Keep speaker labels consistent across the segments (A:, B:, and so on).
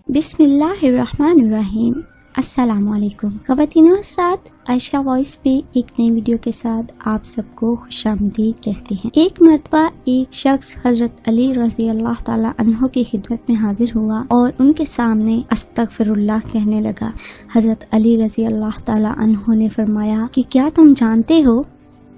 A: بسم اللہ الرحمن الرحیم۔ السلام علیکم خواتین و حضرات، عائشہ وائس پہ ایک نئی ویڈیو کے ساتھ آپ سب کو خوش آمدید کہتے ہیں۔ ایک مرتبہ ایک شخص حضرت علی رضی اللہ تعالی عنہ کی خدمت میں حاضر ہوا اور ان کے سامنے استغفر اللہ کہنے لگا۔ حضرت علی رضی اللہ تعالی عنہ نے فرمایا کہ کیا تم جانتے ہو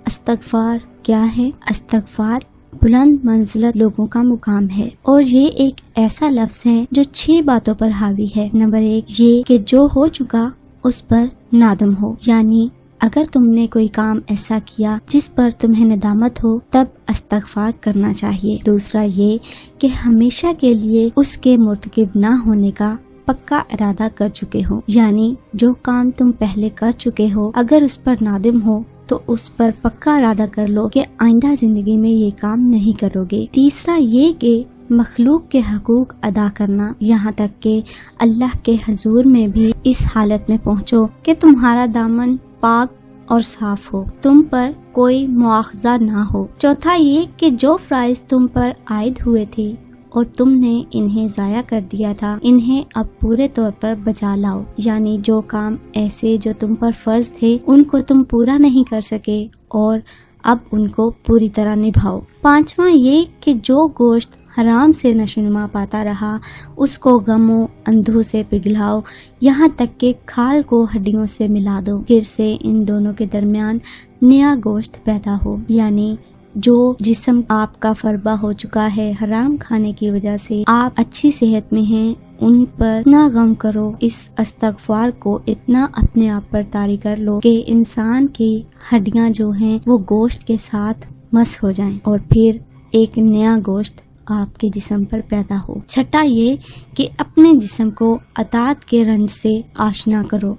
A: استغفار کیا ہے؟ استغفار بلند منزلت لوگوں کا مقام ہے اور یہ ایک ایسا لفظ ہے جو 6 باتوں پر حاوی ہے۔ نمبر 1 یہ کہ جو ہو چکا اس پر نادم ہو، یعنی اگر تم نے کوئی کام ایسا کیا جس پر تمہیں ندامت ہو تب استغفار کرنا چاہیے۔ دوسرا یہ کہ ہمیشہ کے لیے اس کے مرتکب نہ ہونے کا پکا ارادہ کر چکے ہو، یعنی جو کام تم پہلے کر چکے ہو اگر اس پر نادم ہو تو اس پر پکا ارادہ کر لو کہ آئندہ زندگی میں یہ کام نہیں کرو گے۔ تیسرا یہ کہ مخلوق کے حقوق ادا کرنا، یہاں تک کہ اللہ کے حضور میں بھی اس حالت میں پہنچو کہ تمہارا دامن پاک اور صاف ہو، تم پر کوئی مواخذہ نہ ہو۔ چوتھا یہ کہ جو فرائض تم پر عائد ہوئے تھے اور تم نے انہیں ضائع کر دیا تھا انہیں اب پورے طور پر بجا لاؤ، یعنی جو کام ایسے جو تم پر فرض تھے ان کو تم پورا نہیں کر سکے اور اب ان کو پوری طرح نبھاؤ۔ پانچواں یہ کہ جو گوشت حرام سے نشوونما پاتا رہا اس کو غم و اندوہ سے پگھلاؤ، یہاں تک کہ کھال کو ہڈیوں سے ملا دو، پھر سے ان دونوں کے درمیان نیا گوشت پیدا ہو، یعنی جو جسم آپ کا فربہ ہو چکا ہے حرام کھانے کی وجہ سے آپ اچھی صحت میں ہیں، ان پر اتنا غم کرو، اس استغفار کو اتنا اپنے آپ پر طاری کر لو کہ انسان کی ہڈیاں جو ہیں وہ گوشت کے ساتھ مس ہو جائیں اور پھر ایک نیا گوشت آپ کے جسم پر پیدا ہو۔ چھٹا یہ کہ اپنے جسم کو اطاعت کے رنج سے آشنا کرو،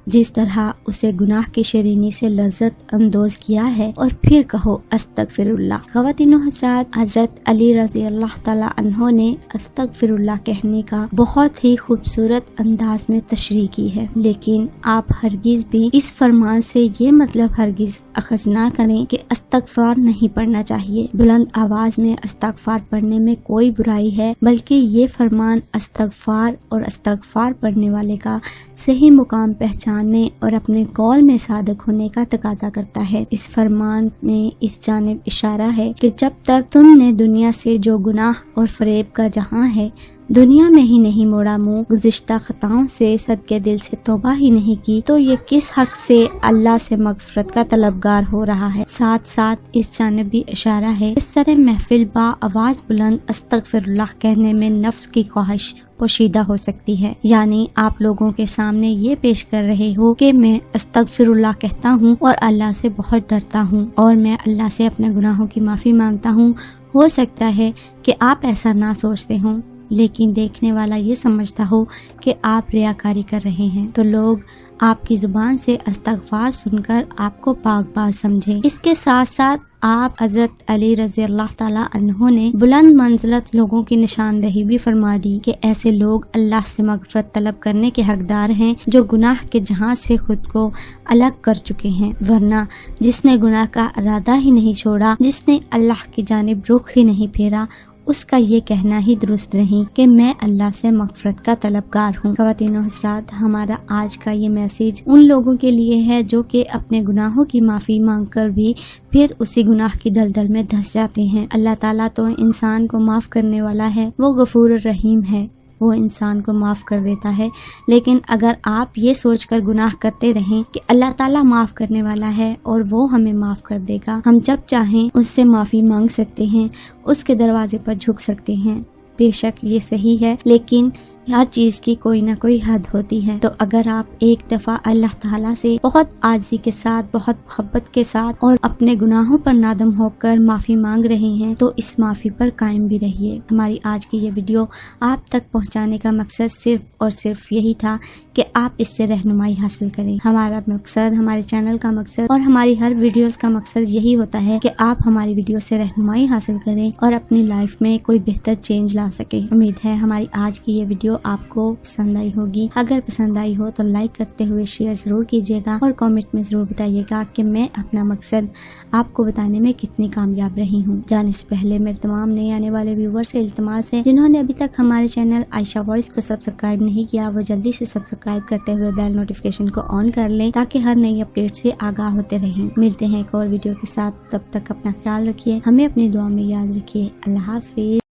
A: جس طرح اسے گناہ کی شرینی سے لذت اندوز کیا ہے، اور پھر کہو استغفر اللہ۔ خواتین و حضرات، حضرت علی رضی اللہ تعالی عنہ نے استغفر اللہ کہنے کا بہت ہی خوبصورت انداز میں تشریح کی ہے، لیکن آپ ہرگز بھی اس فرمان سے یہ مطلب ہرگز اخذ نہ کریں کہ استغفار نہیں پڑھنا چاہیے۔ بلند آواز میں استغفار پڑھنے میں کوئی برائی ہے، بلکہ یہ فرمان استغفار اور استغفار پڑھنے والے کا صحیح مقام پہچاننے اور اپنے قول میں صادق ہونے کا تقاضا کرتا ہے۔ اس فرمان میں اس جانب اشارہ ہے کہ جب تک تم نے دنیا سے جو گناہ اور فریب کا جہاں ہے دنیا میں ہی نہیں موڑا منہ، گزشتہ خطاؤں سے صدقے دل سے توبہ ہی نہیں کی، تو یہ کس حق سے اللہ سے مغفرت کا طلبگار ہو رہا ہے۔ ساتھ ساتھ اس جانب بھی اشارہ ہے اس طرح محفل با آواز بلند استغفر اللہ کہنے میں نفس کی خواہش پوشیدہ ہو سکتی ہے، یعنی آپ لوگوں کے سامنے یہ پیش کر رہے ہو کہ میں استغفر اللہ کہتا ہوں اور اللہ سے بہت ڈرتا ہوں اور میں اللہ سے اپنے گناہوں کی معافی مانگتا ہوں۔ ہو سکتا ہے کہ آپ ایسا نہ سوچتے ہوں لیکن دیکھنے والا یہ سمجھتا ہو کہ آپ ریاکاری کر رہے ہیں، تو لوگ آپ کی زبان سے استغفار سن کر آپ کو پاک باز سمجھے۔ اس کے ساتھ ساتھ آپ حضرت علی رضی اللہ تعالی عنہ نے بلند منزلت لوگوں کی نشاندہی بھی فرما دی کہ ایسے لوگ اللہ سے مغفرت طلب کرنے کے حقدار ہیں جو گناہ کے جہاں سے خود کو الگ کر چکے ہیں، ورنہ جس نے گناہ کا ارادہ ہی نہیں چھوڑا، جس نے اللہ کی جانب رخ ہی نہیں پھیرا، اس کا یہ کہنا ہی درست نہیں کہ میں اللہ سے مغفرت کا طلبگار ہوں۔ خواتین و حضرات، ہمارا آج کا یہ میسیج ان لوگوں کے لیے ہے جو کہ اپنے گناہوں کی معافی مانگ کر بھی پھر اسی گناہ کی دلدل میں دھس جاتے ہیں۔ اللہ تعالیٰ تو انسان کو معاف کرنے والا ہے، وہ غفور الرحیم ہے، وہ انسان کو معاف کر دیتا ہے، لیکن اگر آپ یہ سوچ کر گناہ کرتے رہیں کہ اللہ تعالیٰ معاف کرنے والا ہے اور وہ ہمیں معاف کر دے گا، ہم جب چاہیں اس سے معافی مانگ سکتے ہیں، اس کے دروازے پر جھک سکتے ہیں، بے شک یہ صحیح ہے، لیکن ہر چیز کی کوئی نہ کوئی حد ہوتی ہے۔ تو اگر آپ ایک دفعہ اللہ تعالیٰ سے بہت عاجزی کے ساتھ، بہت محبت کے ساتھ اور اپنے گناہوں پر نادم ہو کر معافی مانگ رہے ہیں تو اس معافی پر قائم بھی رہیے۔ ہماری آج کی یہ ویڈیو آپ تک پہنچانے کا مقصد صرف اور صرف یہی تھا کہ آپ اس سے رہنمائی حاصل کریں۔ ہمارا مقصد، ہمارے چینل کا مقصد اور ہماری ہر ویڈیوز کا مقصد یہی ہوتا ہے کہ آپ ہماری ویڈیو سے رہنمائی حاصل کریں اور اپنی لائف میں کوئی بہتر چینج لا سکیں۔ امید ہے ہماری آج کی یہ ویڈیو آپ کو پسند آئی ہوگی۔ اگر پسند آئی ہو تو لائک کرتے ہوئے شیئر ضرور کیجیے گا اور کامنٹ میں ضرور بتائیے گا کہ میں اپنا مقصد آپ کو بتانے میں کتنی کامیاب رہی ہوں۔ جانے سے پہلے میرے تمام نئے آنے والے ویور سے التماس ہے، جنہوں نے ابھی تک ہمارے چینل عائشہ وائس کو سبسکرائب نہیں کیا، وہ جلدی سے سبسکرائب کرتے ہوئے بیل نوٹیفیکیشن کو آن کر لیں تاکہ ہر نئی اپڈیٹ سے آگاہ ہوتے رہیں۔ ملتے ہیں ایک اور ویڈیو کے ساتھ، تب تک اپنا خیال رکھیے، ہمیں اپنی دعا میں یاد رکھیے۔ اللہ حافظ۔